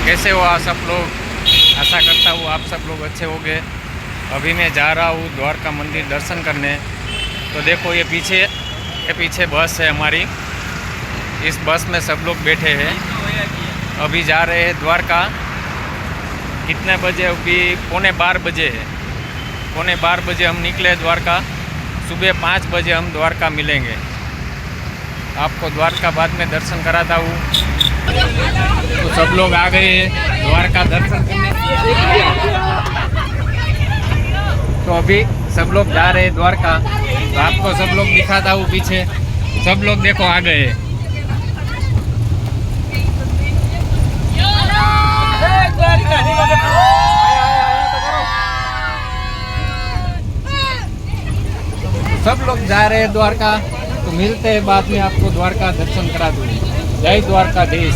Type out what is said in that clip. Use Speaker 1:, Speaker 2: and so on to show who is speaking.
Speaker 1: कैसे हो आप सब लोग? आशा करता हूँ आप सब लोग अच्छे होंगे। अभी मैं जा रहा हूँ द्वारका मंदिर दर्शन करने। तो देखो ये पीछे बस है हमारी। इस बस में सब लोग बैठे हैं। अभी जा रहे हैं द्वारका। कितने बजे? अभी 11:15 बजे है। 11:15 बजे हम निकले द्वारका। सुबह 5 बजे हम द्वारका मिलेंगे। आपको द्वारका बाद में दर्शन कराता हूँ। तो सब लोग आ गए हैं द्वारका दर्शन करने। तो अभी सब लोग जा रहे हैं द्वारका। तो आपको सब लोग दिखाता हूँ पीछे। सब लोग देखो आ गए हैं। सब लोग जा रहे हैं द्वारका। तो मिलते हैं बाद में, आपको द्वारका दर्शन करा दूँगी। जय द्वारकाधीश।